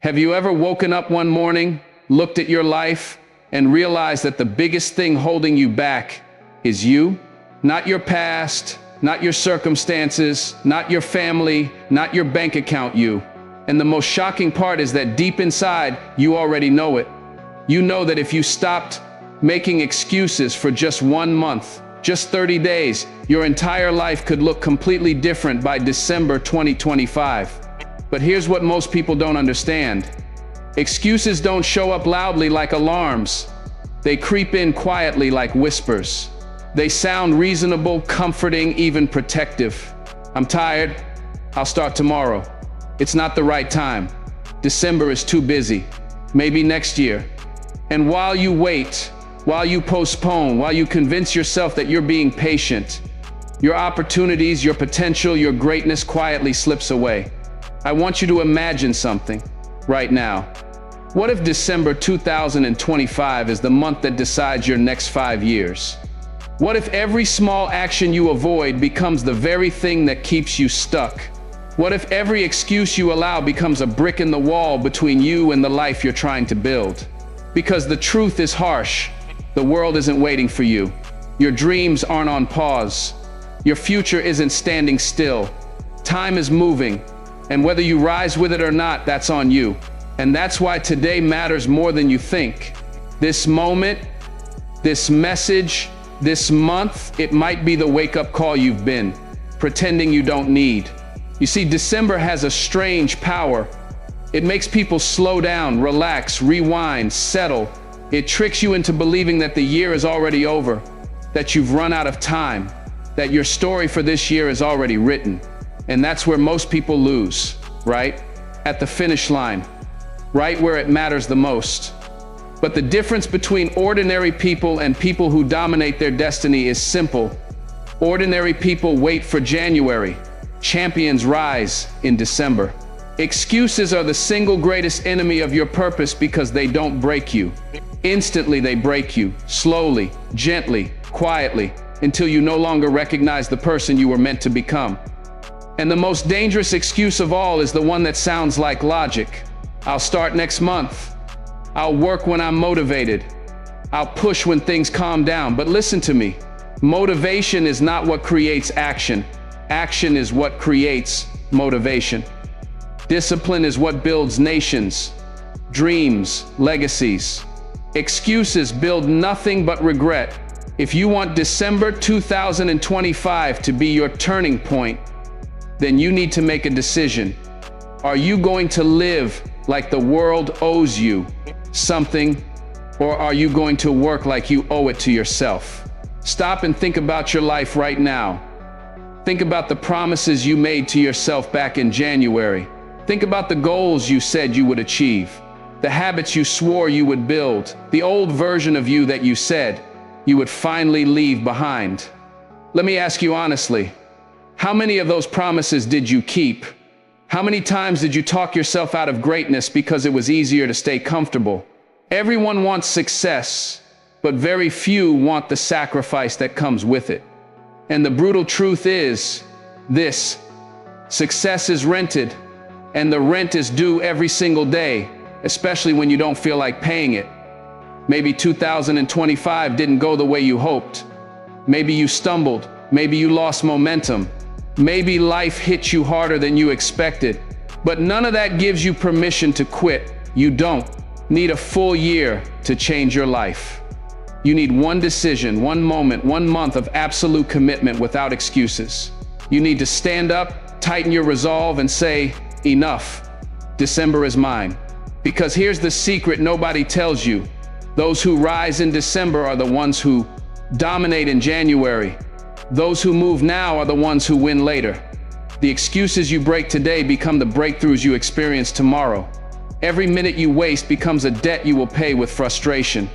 Have you ever woken up one morning, looked at your life, and realized that the biggest thing holding you back is you? Not your past, not your circumstances, not your family, not your bank account you. And the most shocking part is that deep inside, you already know it. You know that if you stopped making excuses for just 1 month, just 30 days, your entire life could look completely different by December 2025. But here's what most people don't understand. Excuses don't show up loudly like alarms. They creep in quietly like whispers. They sound reasonable, comforting, even protective. I'm tired. I'll start tomorrow. It's not the right time. December is too busy. Maybe next year. And while you wait, while you postpone, while you convince yourself that you're being patient, your opportunities, your potential, your greatness quietly slips away. I want you to imagine something right now. What if December 2025 is the month that decides your next 5 years? What if every small action you avoid becomes the very thing that keeps you stuck? What if every excuse you allow becomes a brick in the wall between you and the life you're trying to build? Because the truth is harsh. The world isn't waiting for you. Your dreams aren't on pause. Your future isn't standing still. Time is moving. And whether you rise with it or not, that's on you. And that's why today matters more than you think. This moment, this message, this month, it might be the wake-up call you've been pretending you don't need. You see, December has a strange power. It makes people slow down, relax, rewind, settle. It tricks you into believing that the year is already over, that you've run out of time, that your story for this year is already written. And that's where most people lose, right? At the finish line, right where it matters the most. But the difference between ordinary people and people who dominate their destiny is simple. Ordinary people wait for January. Champions rise in December. Excuses are the single greatest enemy of your purpose because they don't break you. Instantly they break you, slowly, gently, quietly, until you no longer recognize the person you were meant to become. And the most dangerous excuse of all is the one that sounds like logic. I'll start next month. I'll work when I'm motivated. I'll push when things calm down. But listen to me. Motivation is not what creates action. Action is what creates motivation. Discipline is what builds nations, dreams, legacies. Excuses build nothing but regret. If you want December 2025 to be your turning point, then you need to make a decision. Are you going to live like the world owes you something, or are you going to work like you owe it to yourself? Stop and think about your life right now. Think about the promises you made to yourself back in January. Think about the goals you said you would achieve, the habits you swore you would build, the old version of you that you said you would finally leave behind. Let me ask you honestly, how many of those promises did you keep? How many times did you talk yourself out of greatness because it was easier to stay comfortable? Everyone wants success, but very few want the sacrifice that comes with it. And the brutal truth is this: success is rented, and the rent is due every single day, especially when you don't feel like paying it. Maybe 2025 didn't go the way you hoped. Maybe you stumbled. Maybe you lost momentum. Maybe life hit you harder than you expected. But none of that gives you permission to quit. You don't need a full year to change your life. You need one decision, one moment, 1 month of absolute commitment without excuses. You need to stand up, tighten your resolve, and say, enough. December is mine. Because here's the secret nobody tells you. Those who rise in December are the ones who dominate in January. Those who move now are the ones who win later. The excuses you break today become the breakthroughs you experience tomorrow. Every minute you waste becomes a debt you will pay with frustration.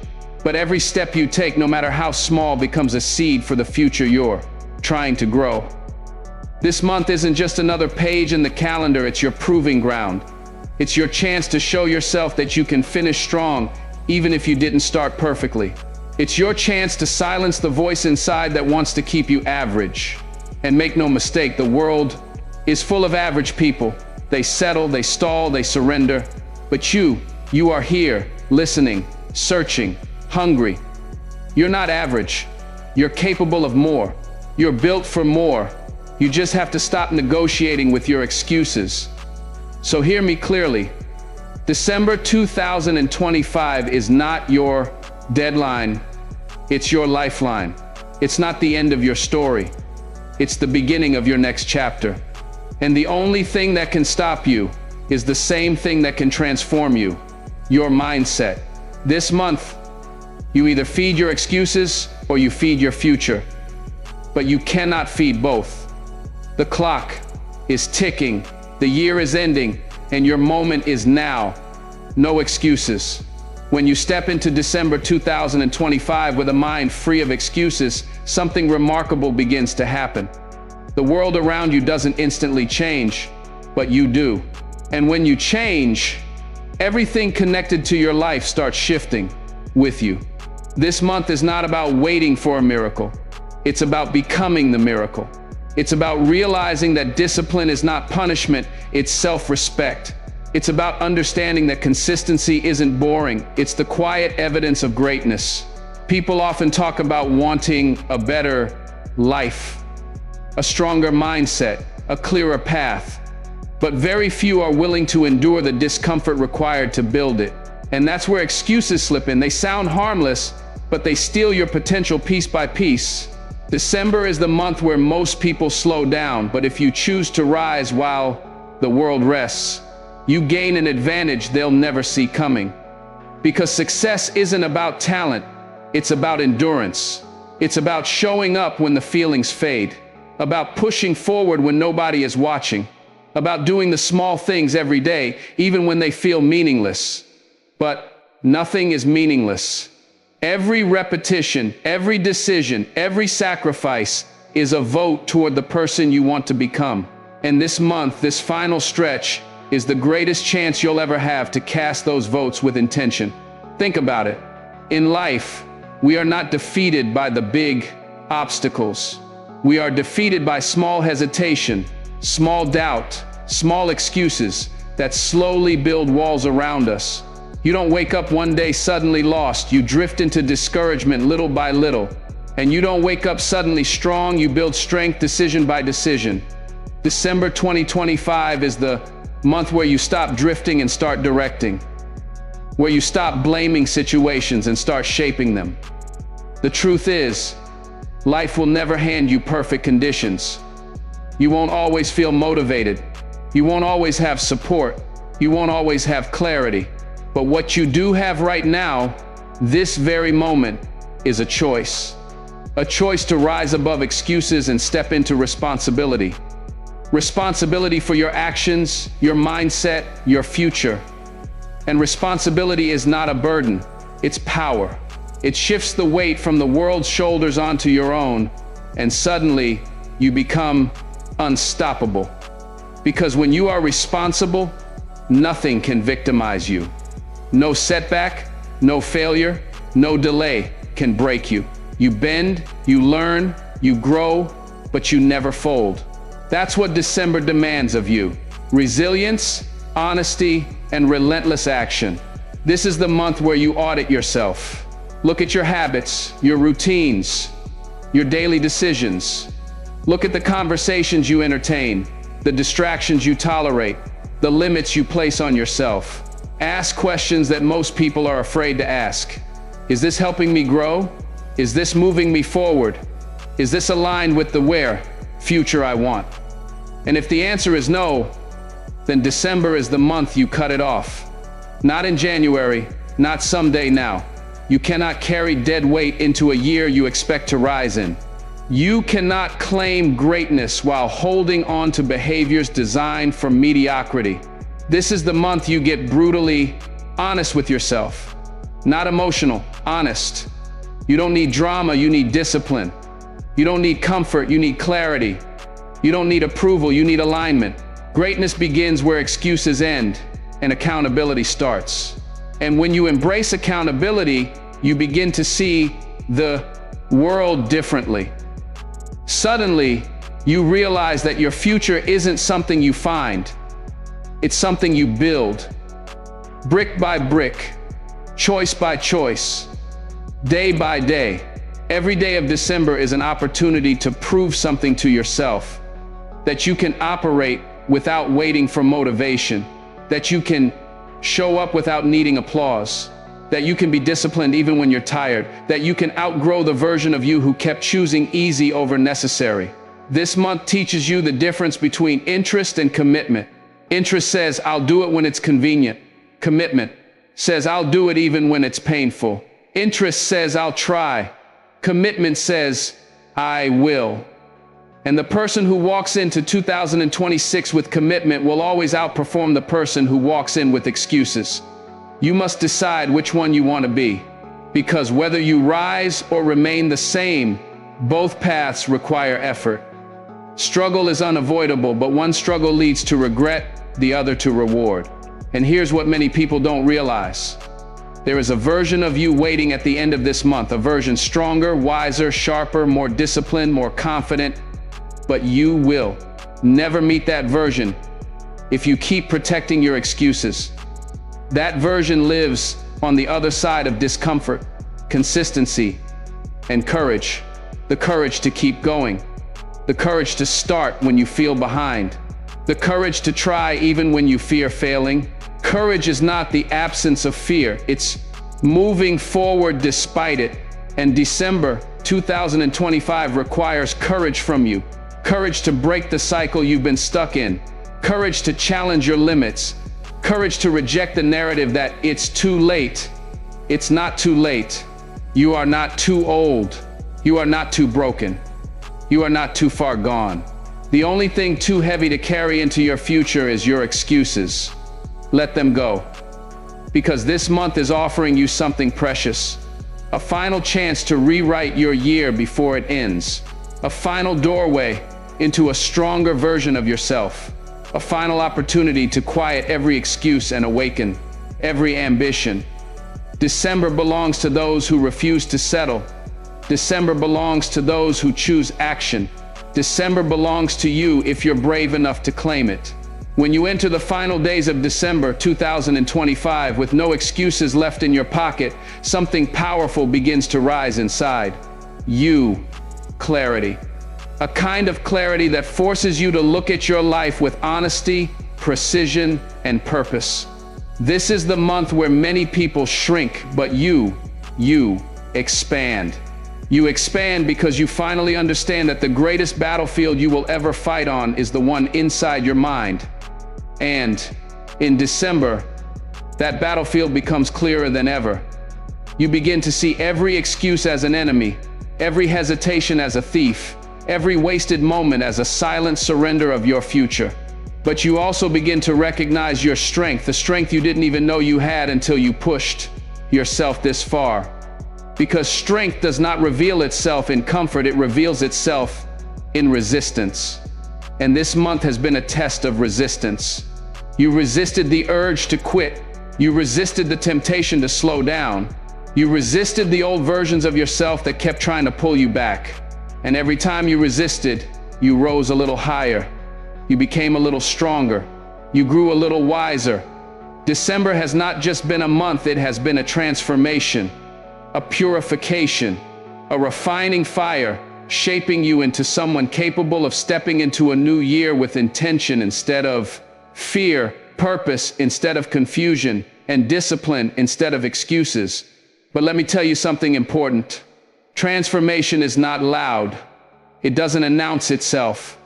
But every step you take, no matter how small, becomes a seed for the future you're trying to grow. This month isn't just another page in the calendar, it's your proving ground. It's your chance to show yourself that you can finish strong, even if you didn't start perfectly. It's your chance to silence the voice inside that wants to keep you average. And make no mistake, the world is full of average people. They settle, they stall, they surrender. But you are here, listening, searching, hungry. You're not average. You're capable of more. You're built for more. You just have to stop negotiating with your excuses. So hear me clearly. December 2025 is not your deadline. It's your lifeline. It's not the end of your story. It's the beginning of your next chapter. And the only thing that can stop you is the same thing that can transform you, your mindset. This month, you either feed your excuses or you feed your future. But you cannot feed both. The clock is ticking, the year is ending, and your moment is now. No excuses. When you step into December 2025 with a mind free of excuses, something remarkable begins to happen. The world around you doesn't instantly change, but you do. And when you change, everything connected to your life starts shifting with you. This month is not about waiting for a miracle. It's about becoming the miracle. It's about realizing that discipline is not punishment, it's self-respect. It's about understanding that consistency isn't boring. It's the quiet evidence of greatness. People often talk about wanting a better life, a stronger mindset, a clearer path. But very few are willing to endure the discomfort required to build it. And that's where excuses slip in. They sound harmless, but they steal your potential piece by piece. December is the month where most people slow down, but if you choose to rise while the world rests, you gain an advantage they'll never see coming. Because success isn't about talent, it's about endurance. It's about showing up when the feelings fade, about pushing forward when nobody is watching, about doing the small things every day, even when they feel meaningless. But nothing is meaningless. Every repetition, every decision, every sacrifice is a vote toward the person you want to become. And this month, this final stretch, is the greatest chance you'll ever have to cast those votes with intention. Think about it. In life, we are not defeated by the big obstacles. We are defeated by small hesitation, small doubt, small excuses that slowly build walls around us. You don't wake up one day suddenly lost. You drift into discouragement little by little. And you don't wake up suddenly strong. You build strength decision by decision. December 2025 is the month where you stop drifting and start directing, where you stop blaming situations and start shaping them. The truth is, life will never hand you perfect conditions. You won't always feel motivated. You won't always have support. You won't always have clarity. But what you do have right now, this very moment, is a choice. A choice to rise above excuses and step into responsibility. Responsibility for your actions, your mindset, your future. And responsibility is not a burden, it's power. It shifts the weight from the world's shoulders onto your own, and suddenly you become unstoppable. Because when you are responsible, nothing can victimize you. No setback, no failure, no delay can break you. You bend, you learn, you grow, but you never fold. That's what December demands of you. Resilience, honesty, and relentless action. This is the month where you audit yourself. Look at your habits, your routines, your daily decisions. Look at the conversations you entertain, the distractions you tolerate, the limits you place on yourself. Ask questions that most people are afraid to ask. Is this helping me grow? Is this moving me forward? Is this aligned with the future I want? And if the answer is no, then December is the month you cut it off. Not in January, not someday now. You cannot carry dead weight into a year you expect to rise in. You cannot claim greatness while holding on to behaviors designed for mediocrity. This is the month you get brutally honest with yourself. Not emotional, honest. You don't need drama, you need discipline. You don't need comfort, you need clarity. You don't need approval, you need alignment. Greatness begins where excuses end and accountability starts. And when you embrace accountability, you begin to see the world differently. Suddenly, you realize that your future isn't something you find, it's something you build. brick by brick, choice by choice, day by day. Every day of December is an opportunity to prove something to yourself, that you can operate without waiting for motivation, that you can show up without needing applause, that you can be disciplined even when you're tired, that you can outgrow the version of you who kept choosing easy over necessary. This month teaches you the difference between interest and commitment. Interest says, I'll do it when it's convenient. Commitment says, I'll do it even when it's painful. Interest says, I'll try. Commitment says, I will. And the person who walks into 2026 with commitment will always outperform the person who walks in with excuses. You must decide which one you want to be, because whether you rise or remain the same, both paths require effort. Struggle is unavoidable, but one struggle leads to regret, the other to reward. And here's what many people don't realize. There is a version of you waiting at the end of this month, a version stronger, wiser, sharper, more disciplined, more confident. But you will never meet that version if you keep protecting your excuses. That version lives on the other side of discomfort, consistency, and courage. The courage to keep going. The courage to start when you feel behind. The courage to try even when you fear failing. Courage is not the absence of fear, it's moving forward despite it. And December 2025 requires courage from you. Courage to break the cycle you've been stuck in. Courage to challenge your limits. Courage to reject the narrative that it's too late. It's not too late. You are not too old. You are not too broken. You are not too far gone. The only thing too heavy to carry into your future is your excuses. Let them go. Because this month is offering you something precious. A final chance to rewrite your year before it ends. A final doorway into a stronger version of yourself. A final opportunity to quiet every excuse and awaken every ambition. December belongs to those who refuse to settle. December belongs to those who choose action. December belongs to you if you're brave enough to claim it. When you enter the final days of December 2025 with no excuses left in your pocket, something powerful begins to rise inside. Clarity. A kind of clarity that forces you to look at your life with honesty, precision, and purpose. This is the month where many people shrink, but you expand. You expand because you finally understand that the greatest battlefield you will ever fight on is the one inside your mind. And in December, that battlefield becomes clearer than ever. You begin to see every excuse as an enemy, every hesitation as a thief, every wasted moment as a silent surrender of your future. But you also begin to recognize your strength, the strength you didn't even know you had until you pushed yourself this far. Because strength does not reveal itself in comfort, it reveals itself in resistance. And this month has been a test of resistance. You resisted the urge to quit. You resisted the temptation to slow down. You resisted the old versions of yourself that kept trying to pull you back. And every time you resisted, you rose a little higher. You became a little stronger. You grew a little wiser. December has not just been a month, it has been a transformation, a purification, a refining fire, shaping you into someone capable of stepping into a new year with intention instead of fear, purpose instead of confusion, and discipline instead of excuses. But let me tell you something important. Transformation is not loud. It doesn't announce itself.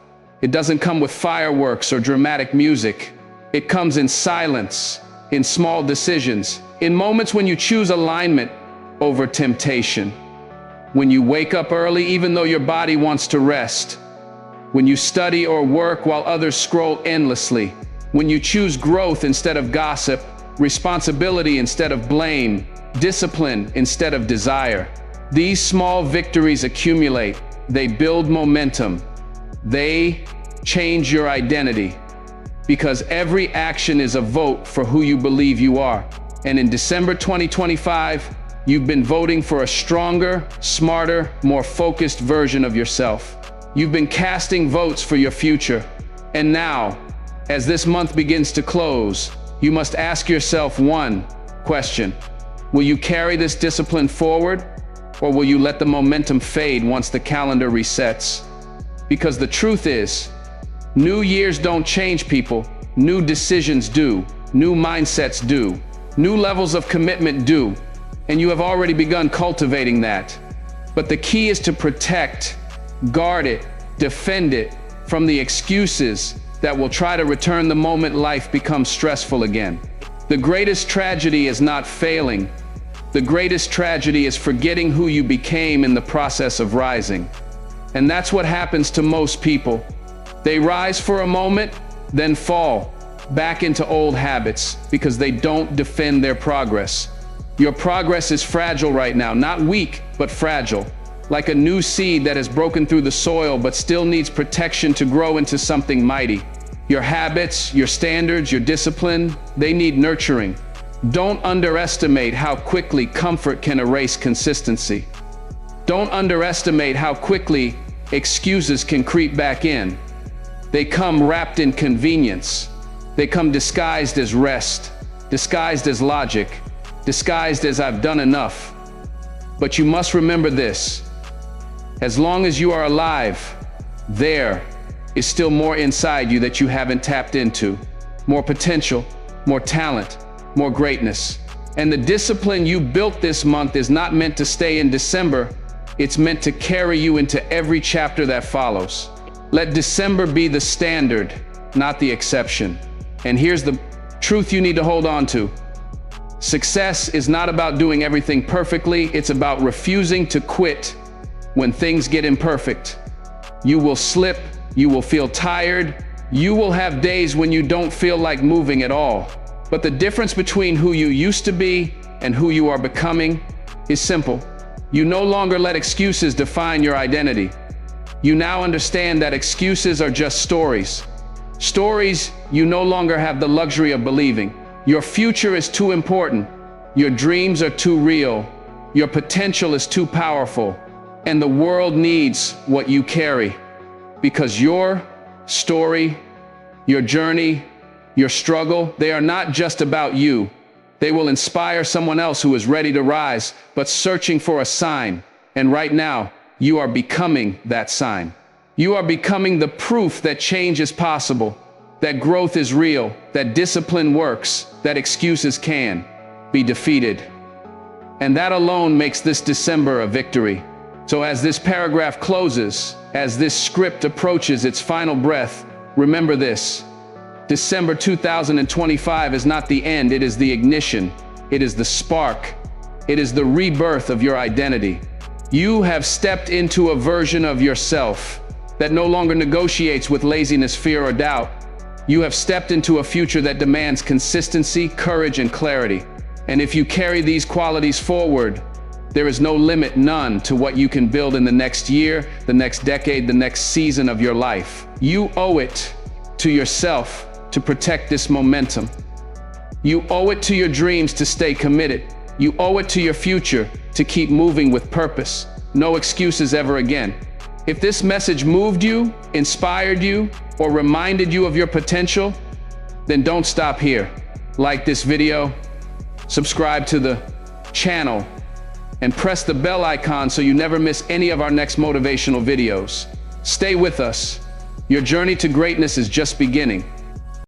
It doesn't come with fireworks or dramatic music. It comes in silence, in small decisions, in moments when you choose alignment over temptation. When you wake up early even though your body wants to rest. When you study or work while others scroll endlessly. When you choose growth instead of gossip, responsibility instead of blame, discipline instead of desire. These small victories accumulate. They build momentum. They change your identity. Because every action is a vote for who you believe you are. And in December 2025, you've been voting for a stronger, smarter, more focused version of yourself. You've been casting votes for your future. And now, as this month begins to close, You must ask yourself one question. Will you carry this discipline forward, or will you let the momentum fade once the calendar resets? Because the truth is, new years don't change people, new decisions do, new mindsets do, new levels of commitment do, and you have already begun cultivating that. But the key is to protect, guard it, defend it from the excuses that will try to return the moment life becomes stressful again. The greatest tragedy is not failing. The greatest tragedy is forgetting who you became in the process of rising. And that's what happens to most people. They rise for a moment, then fall back into old habits because they don't defend their progress. Your progress is fragile right now, not weak, but fragile. Like a new seed that has broken through the soil but still needs protection to grow into something mighty. Your habits, your standards, your discipline, they need nurturing. Don't underestimate how quickly comfort can erase consistency. Don't underestimate how quickly excuses can creep back in. They come wrapped in convenience. They come disguised as rest, disguised as logic, disguised as I've done enough. But you must remember this. As long as you are alive, there is still more inside you that you haven't tapped into. More potential, more talent, more greatness. And the discipline you built this month is not meant to stay in December. It's meant to carry you into every chapter that follows. Let December be the standard, not the exception. And here's the truth you need to hold on to. Success is not about doing everything perfectly. It's about refusing to quit when things get imperfect. You will slip, you will feel tired, you will have days when you don't feel like moving at all. But the difference between who you used to be and who you are becoming is simple. You no longer let excuses define your identity. You now understand that excuses are just stories. Stories you no longer have the luxury of believing. Your future is too important. Your dreams are too real. Your potential is too powerful. And the world needs what you carry. Because your story, your journey, your struggle, they are not just about you. They will inspire someone else who is ready to rise, but searching for a sign. And right now, you are becoming that sign. You are becoming the proof that change is possible, that growth is real, that discipline works, that excuses can be defeated. And that alone makes this December a victory. So as this paragraph closes, as this script approaches its final breath, remember this. December 2025 is not the end, it is the ignition. It is the spark. It is the rebirth of your identity. You have stepped into a version of yourself that no longer negotiates with laziness, fear, or doubt. You have stepped into a future that demands consistency, courage, and clarity. And if you carry these qualities forward, there is no limit, none, to what you can build in the next year, the next decade, the next season of your life. You owe it to yourself to protect this momentum. You owe it to your dreams to stay committed. You owe it to your future to keep moving with purpose. No excuses ever again. If this message moved you, inspired you, or reminded you of your potential, then don't stop here. Like this video, subscribe to the channel, and press the bell icon so you never miss any of our next motivational videos. Stay with us. Your journey to greatness is just beginning.